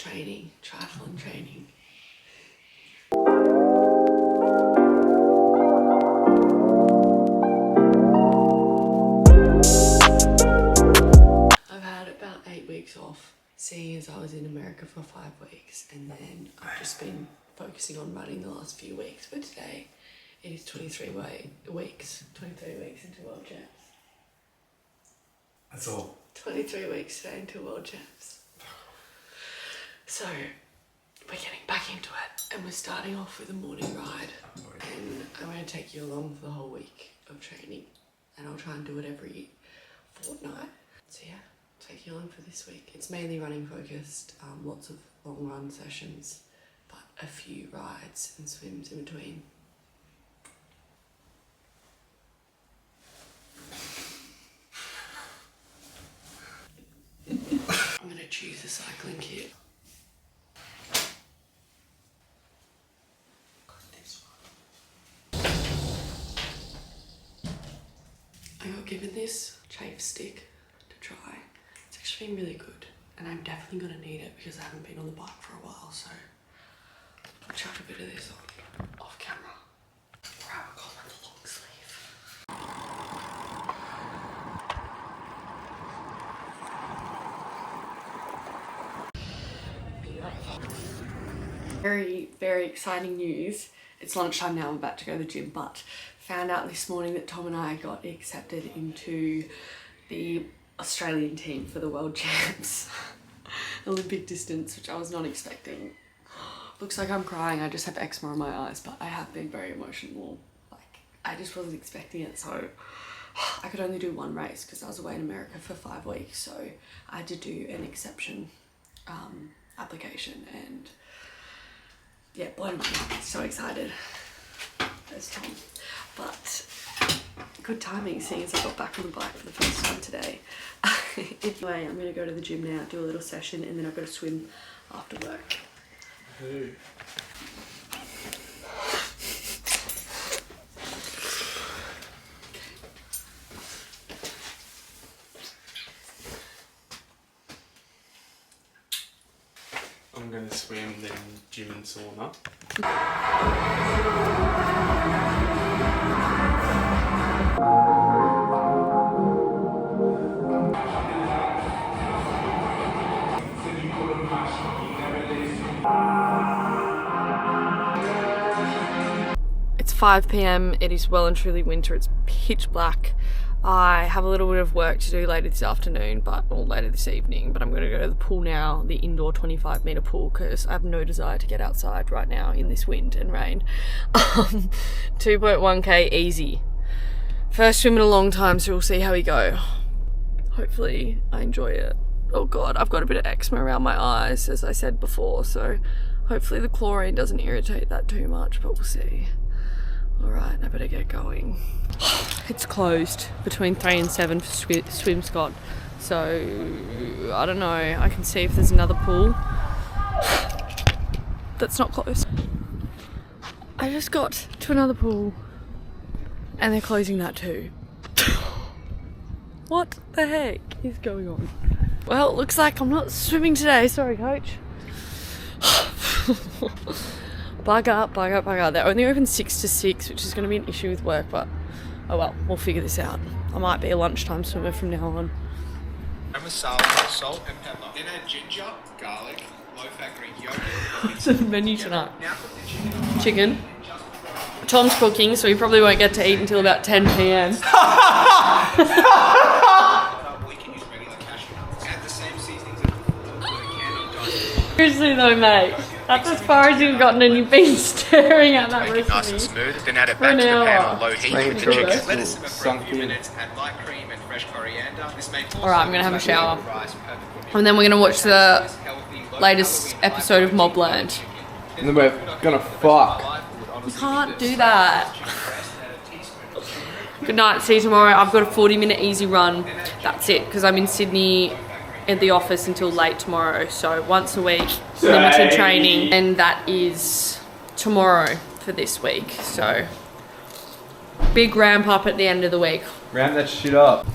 training, triathlon training. I've had about 8 weeks off, seeing as I was in America for 5 weeks, and then I've just been focusing on running the last few weeks. But today it is 23 weeks into World Champs. That's all. 23 weeks today into World Champs. So we're getting back into it, and we're starting off with a morning ride, and I'm going to take you along for the whole week of training, and I'll try and do it every fortnight. So yeah, take you along for this week. It's mainly running focused, lots of long run sessions, but a few rides and swims in between. I'm going to choose the cycling kit. I got given this chafe stick to try. It's actually been really good, and I'm definitely going to need it because I haven't been on the bike for a while, so I'll chuck a bit of this on off camera. Grab a collar and a long sleeve. Very, very exciting news. It's lunchtime now, I'm about to go to the gym, but found out this morning that Tom and I got accepted into the Australian team for the World Champs. Olympic distance, which I was not expecting. Looks like I'm crying, I just have eczema on my eyes, but I have been very emotional. Like, I just wasn't expecting it, so I could only do one race because I was away in America for 5 weeks, so I had to do an exception application, and yeah, blown away. So excited. There's Tom. But good timing, seeing as I got back on the bike for the first time today. Anyway, I'm going to go to the gym now, do a little session, and then I've got to swim after work. Who? I'm going to swim, then gym and sauna. It's 5 PM, it is well and truly winter, it's pitch black. I have a little bit of work to do later this afternoon, or later this evening, but I'm going to go to the pool now, the indoor 25-metre pool, because I have no desire to get outside right now in this wind and rain. 2.1k easy. First swim in a long time, so we'll see how we go. Hopefully I enjoy it. Oh god, I've got a bit of eczema around my eyes, as I said before, so hopefully the chlorine doesn't irritate that too much, but we'll see. Alright, I better get going. It's closed between 3 and 7 for swim Scott, so I don't know, I can see if there's another pool that's not closed. I just got to another pool and they're closing that too. What the heck is going on? Well, it looks like I'm not swimming today, sorry coach. Bug up. They're only open 6 to 6, which is going to be an issue with work, but oh well, we'll figure this out. I might be a lunchtime swimmer from now on. Salt and pepper. Then add ginger, garlic, low-fat Greek yogurt. What's the menu tonight? Chicken. Tom's cooking, so he probably won't get to eat until about 10 PM. Seriously though, mate. That's as far as you've gotten, and you've been staring at that recipe. Nice and smooth. Then add it back to the pan on low heat with the chicken. Let it simmer for a few minutes. Add light cream and fresh coriander. Alright, I'm gonna have a shower. And then we're gonna watch the latest episode of Mobland. And then we're gonna fuck. You can't do that. Good night, see you tomorrow. I've got a 40-minute easy run. That's it, because I'm in Sydney at the office until late tomorrow. So once a week, limited training. And that is tomorrow for this week. So big ramp up at the end of the week. Ramp that shit up.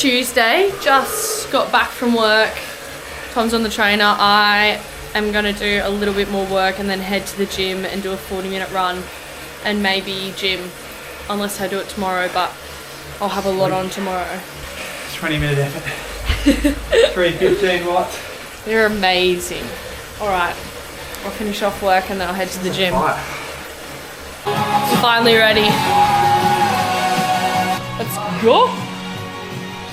Tuesday, just got back from work. Tom's on the trainer. I am gonna do a little bit more work and then head to the gym and do a 40-minute run and maybe gym, unless I do it tomorrow, but I'll have a lot on tomorrow. 20-minute effort. 315 watts. They're amazing. All right, I'll finish off work and then I'll head to the gym. Finally ready. Let's go.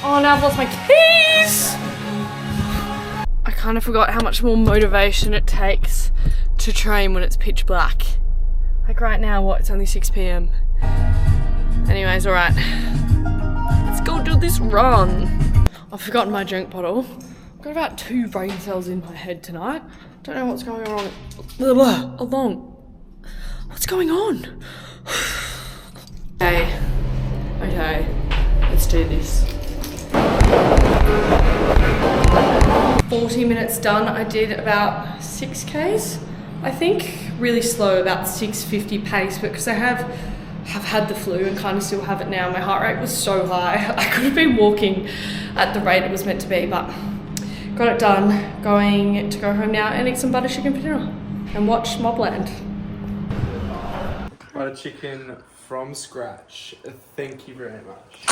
Oh, now I've lost my keys. I kind of forgot how much more motivation it takes to train when it's pitch black. Like right now, what? It's only 6 p.m. Anyways, all right. Let's go do this run. I've forgotten my drink bottle. I've got about 2 brain cells in my head tonight. Don't know what's going on. What's going on? Okay, let's do this. 40 minutes done. I did about 6Ks, I think. Really slow, about 6:50 pace, but because I have had the flu and kind of still have it now, my heart rate was so high. I could have been walking at the rate it was meant to be, but got it done. Going to go home now and eat some butter chicken for dinner and watch Mobland. Butter chicken from scratch. Thank you very much.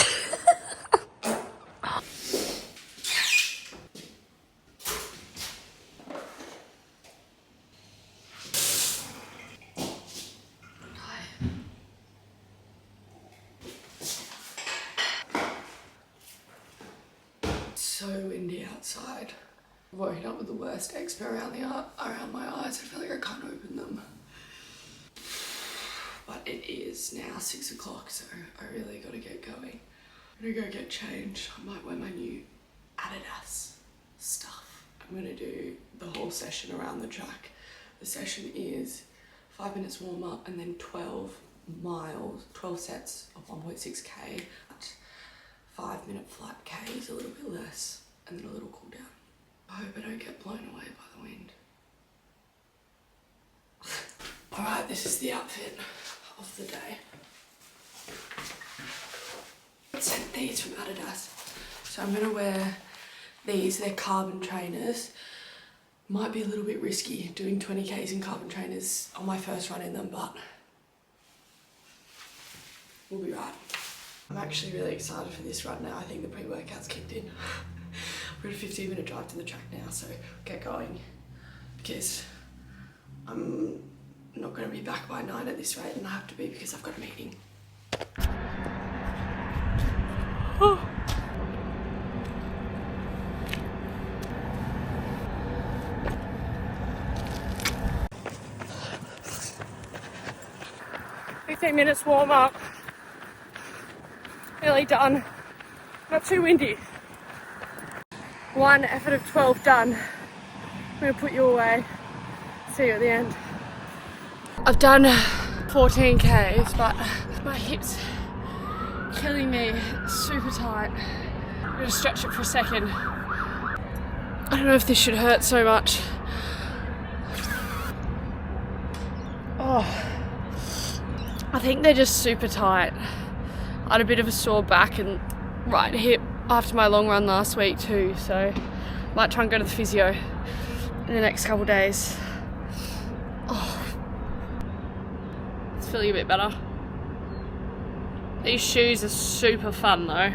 So windy outside. I've woken up with the worst eczema around my eyes. I feel like I can't open them. But it is now 6 o'clock, so I really gotta get going. I'm gonna go get changed. I might wear my new Allergies stuff. I'm gonna do the whole session around the track. The session is 5 minutes warm up and then 12 sets of 1.6K. 5-minute flat Ks, a little bit less, and then a little cool down. I hope I don't get blown away by the wind. Alright, this is the outfit of the day. I sent these from Adidas. So I'm gonna wear these, they're carbon trainers. Might be a little bit risky doing 20Ks in carbon trainers on my first run in them, but we'll be right. I'm actually really excited for this run now. I think the pre-workout's kicked in. We're at a 15-minute drive to the track now, so get going because I'm not going to be back by 9 at this rate, and I have to be because I've got a meeting. Oh. Minutes warm up. Nearly done. Not too windy. 1 effort of 12 done. I'm gonna put you away. See you at the end. I've done 14 Ks, but my hips killing me. Super tight. I'm gonna stretch it for a second. I don't know if this should hurt so much. Oh, I think they're just super tight. I had a bit of a sore back and right hip after my long run last week too, so might try and go to the physio in the next couple of days. Oh, it's feeling a bit better. These shoes are super fun though.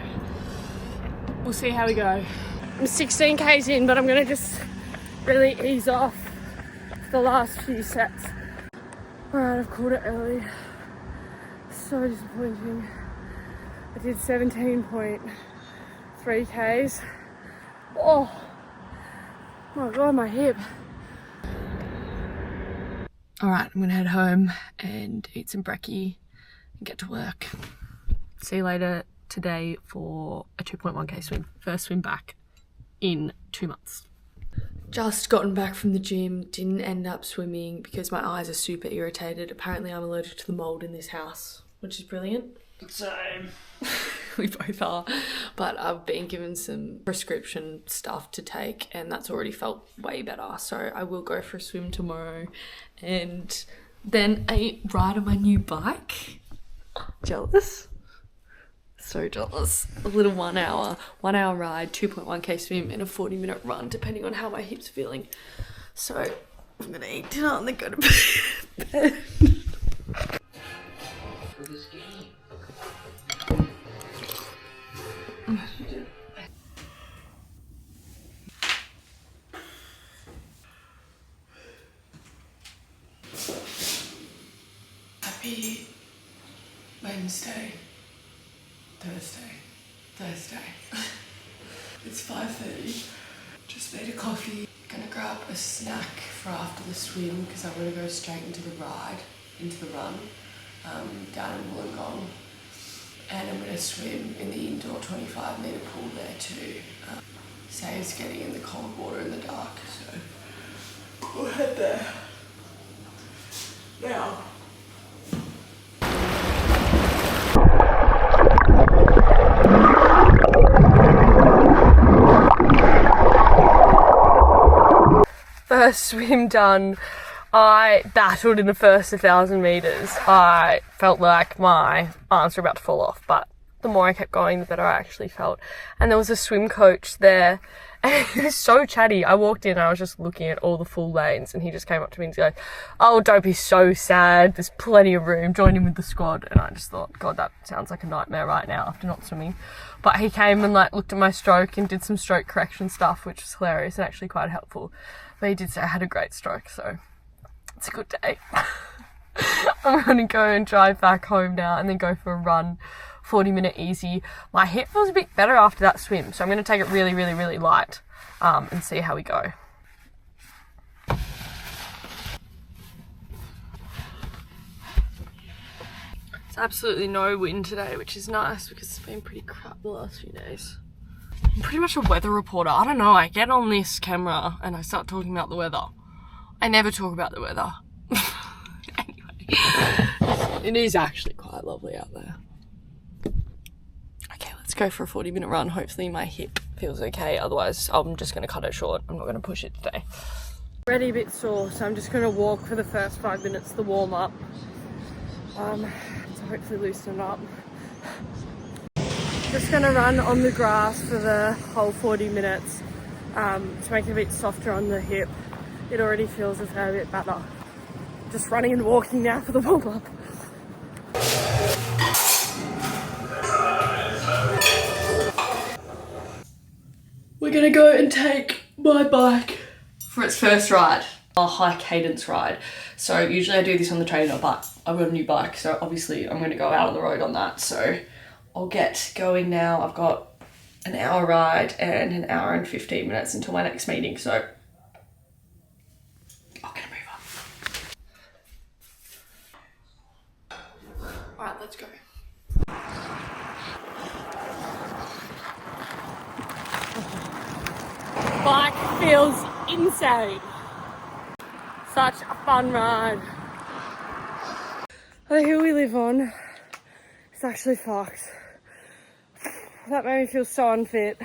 We'll see how we go. I'm 16 Ks in, but I'm gonna just really ease off the last few sets. Alright, I've called it early. So disappointing. I did 17.3 Ks. Oh my god, my hip. Alright, I'm gonna head home and eat some brekkie and get to work. See you later today for a 2.1K swim. First swim back in 2 months. Just gotten back from the gym, didn't end up swimming because my eyes are super irritated. Apparently I'm allergic to the mould in this house, which is brilliant. Same. We both are. But I've been given some prescription stuff to take and that's already felt way better. So I will go for a swim tomorrow and then a ride on my new bike. Jealous? So jealous. A little 1 hour ride, 2.1k swim, and a 40-minute run, depending on how my hips are feeling. So I'm gonna eat dinner and then go to bed. Happy Thursday. It's 5:30. Just made a coffee. Gonna grab a snack for after the swim because I'm gonna go straight into the run, down in Wollongong. And I'm gonna swim in the indoor 25-metre pool there too. Saves getting in the cold water in the dark, so we'll head there. Now. First swim done. I battled in the first 1,000 metres. I felt like my arms were about to fall off, but the more I kept going, the better I actually felt. And there was a swim coach there, and he was so chatty. I walked in and I was just looking at all the full lanes, and he just came up to me and he goes, "Oh, don't be so sad. There's plenty of room. Join in with the squad." And I just thought, God, that sounds like a nightmare right now after not swimming. But he came and like looked at my stroke and did some stroke correction stuff, which was hilarious and actually quite helpful. But he did say I had a great stroke, so it's a good day. I'm going to go and drive back home now and then go for a run, 40-minute easy. My hip feels a bit better after that swim, so I'm going to take it really, really, really light and see how we go. It's absolutely no wind today, which is nice because it's been pretty crap the last few days. I'm pretty much a weather reporter. I don't know, I get on this camera and I start talking about the weather. I never talk about the weather. Anyway, it is actually quite lovely out there. Okay, let's go for a 40-minute run. Hopefully my hip feels okay. Otherwise, I'm just going to cut it short. I'm not going to push it today. Already a bit sore, so I'm just going to walk for the first 5 minutes, the warm-up. To hopefully loosen it up. Just going to run on the grass for the whole 40 minutes to make it a bit softer on the hip. It already feels a fair bit better. Just running and walking now for the warm-up. We're going to go and take my bike for its first ride, a high cadence ride. So usually I do this on the trainer, but I've got a new bike, so obviously I'm going to go out on the road on that. So I'll get going now. I've got an hour ride and an hour and 15 minutes until my next meeting, so I'll get a move on. Alright, let's go. Bike feels insane. Such a fun ride. The hill we live on is actually fucked. That made me feel so unfit.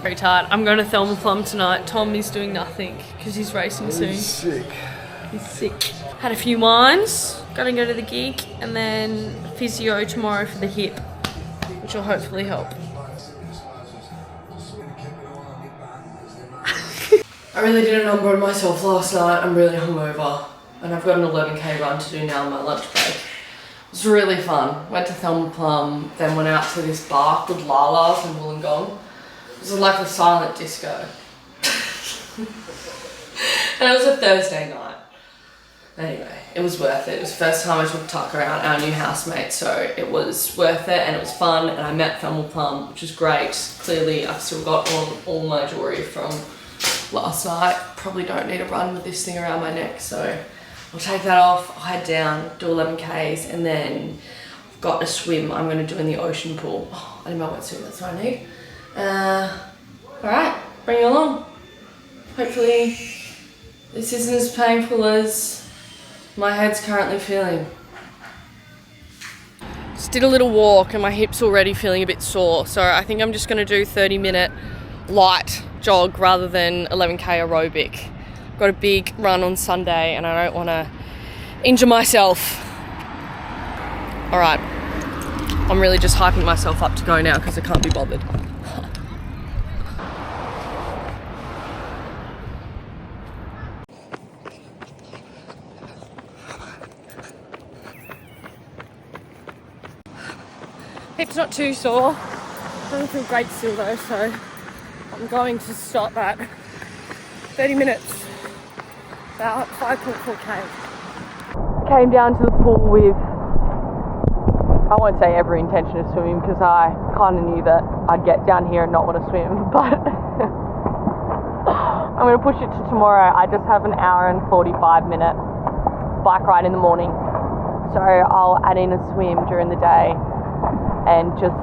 Very tired. I'm going to Thelma Plum tonight. Tom is doing nothing because he's racing soon. He's sick. He's sick. Had a few wines, gotta go to the gig, and then physio tomorrow for the hip, which will hopefully help. I really did a number on myself last night. I'm really hungover, and I've got an 11k run to do now on my lunch break. It was really fun. Went to Thelma Plum, then went out to this bar called Lala's in Wollongong. It was like a silent disco. And it was a Thursday night. Anyway, it was worth it. It was the first time I took Tuck around, our new housemate, so it was worth it and it was fun, and I met Thelma Plum, which was great. Clearly, I've still got on all my jewellery from last night. Probably don't need a run with this thing around my neck, so I'll take that off, I'll head down, do 11Ks, and then I've got a swim I'm going to do in the ocean pool. Oh, I need my wetsuit, that's what I need. Alright, bring you along. Hopefully this isn't as painful as my head's currently feeling. Just did a little walk and my hip's already feeling a bit sore, so I think I'm just going to do 30-minute light jog rather than 11k aerobic. Got a big run on Sunday and I don't want to injure myself. All right, I'm really just hyping myself up to go now because I can't be bothered. Hip's not too sore. I don't feel great still though, so I'm going to stop at 30 minutes, about 5.4k. Came down to the pool with, I won't say every intention of swimming because I kind of knew that I'd get down here and not want to swim, but I'm going to push it to tomorrow. I just have an hour and 45-minute bike ride in the morning, so I'll add in a swim during the day and just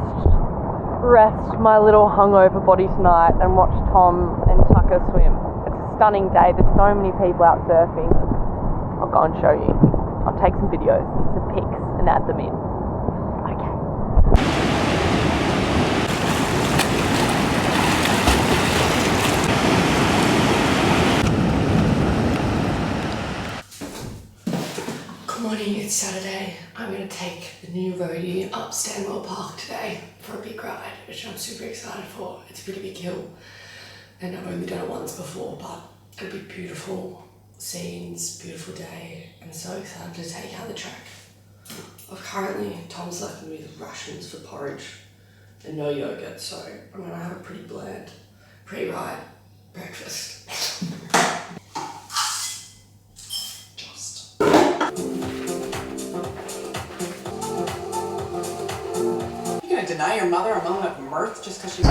rest my little hungover body tonight and watch Tom and Tucker swim. It's a stunning day. There's so many people out surfing. I'll go and show you. I'll take some videos and some pics and add them in. Okay. Good morning, it's Saturday. I'm going to take the new roadie up Stanwell Park today for a big ride, which I'm super excited for. It's a pretty big hill and I've only done it once before, but it'll be beautiful scenes, beautiful day. I'm so excited to take out the track. Tom's left me with rations for porridge and no yogurt, so I'm going to have a pretty bland pre-ride breakfast. Deny your mother a moment of mirth just because she's...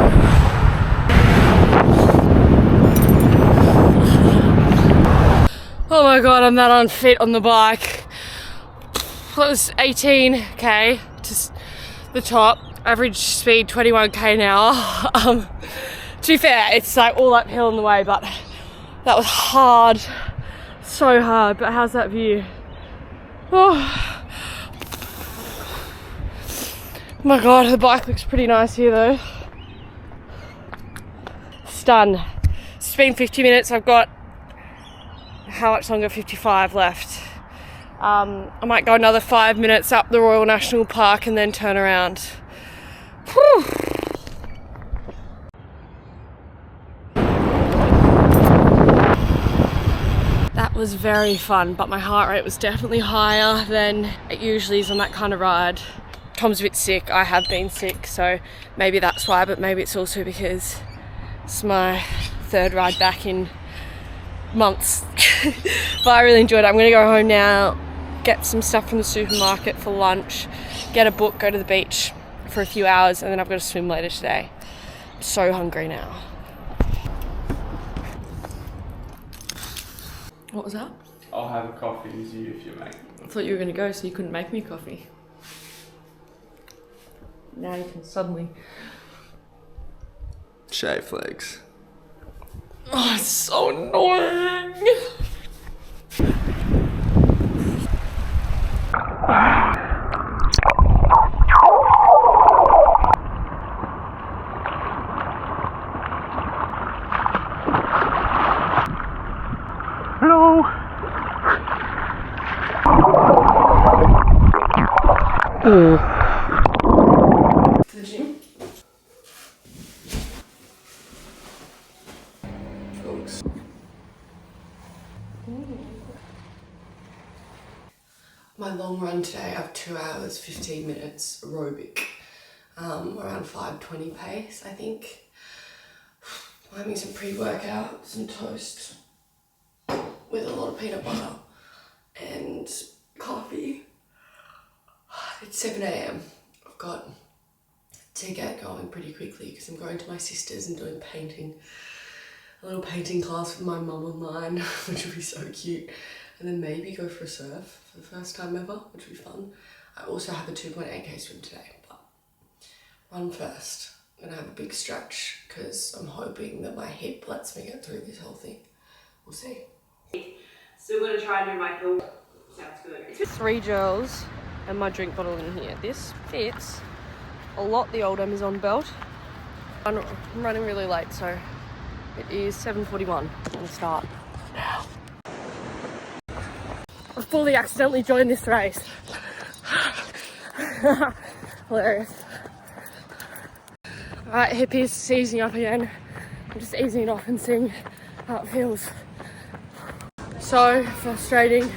Oh my god, I'm that unfit on the bike. That was 18k to the top, average speed 21k an hour. To be fair, it's like all uphill on the way, but that was hard, so hard. But how's that view? Oh my god, the bike looks pretty nice here though. Stunned. It's been 50 minutes, I've got how much longer? 55 left. I might go another 5 minutes up the Royal National Park and then turn around. Whew. That was very fun, but my heart rate was definitely higher than it usually is on that kind of ride. Tom's a bit sick, I have been sick, so maybe that's why, but maybe it's also because it's my third ride back in months. But I really enjoyed it. I'm gonna go home now, get some stuff from the supermarket for lunch, get a book, go to the beach for a few hours, and then I've got to swim later today. I'm so hungry now. What was that? I'll have a coffee as you if you make. I thought you were gonna go so you couldn't make me coffee. Now you can suddenly Shave legs. Oh, it's so annoying. Hello. To the gym. My long run today, I have 2 hours, 15 minutes aerobic, around 5:20 pace, I think. I'm having some pre-workout, some toast with a lot of peanut butter and coffee. It's 7 a.m. I've got to get going pretty quickly because I'm going to my sister's and doing painting. A little painting class with my mum online, which will be so cute. And then maybe go for a surf for the first time ever, which will be fun. I also have a 2.8k swim today, but run first. I'm gonna have a big stretch because I'm hoping that my hip lets me get through this whole thing. We'll see. Still gonna try and do my hill. Sounds good. 3 gels and my drink bottle in here. This fits a lot the old Amazon belt. I'm running really late, so it is 7:41. I'm gonna start now. I fully accidentally joined this race. Hilarious. Alright, hippies, easing up again. I'm just easing it off and seeing how it feels. So frustrating.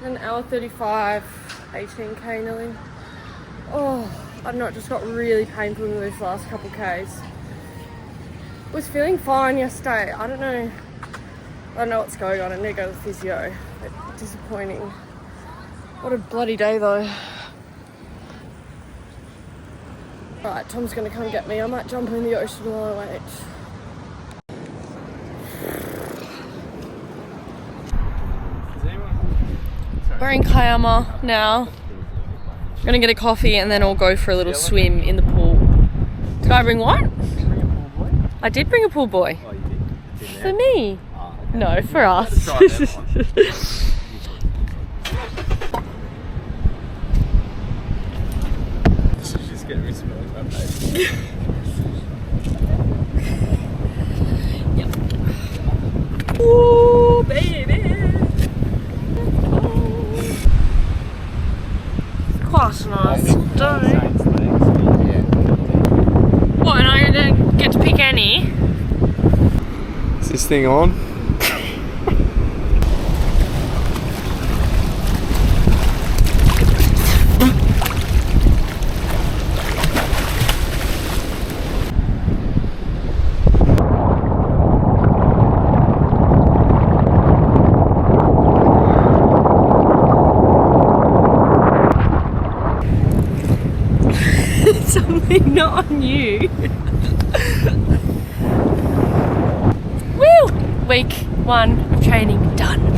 An hour 35, 18k nearly. Oh, I don't know, it just got really painful in these last couple Ks. Was feeling fine yesterday. I don't know what's going on. I need to go to the physio. But disappointing. What a bloody day though. Alright, Tom's gonna come get me. I might jump in the ocean while I wait. We're in Kayama now. I'm gonna get a coffee and then I'll go for a little swim in the pool. Did I bring what? I did bring a pool boy. Oh, you did? For me. No, for us. She's getting me smelling that baby. Yep. Ooh, baby. Quite nice. Don't. What, and I don't get to pick any? Is this thing on? Something not on you. Woo! Week 1 of training done.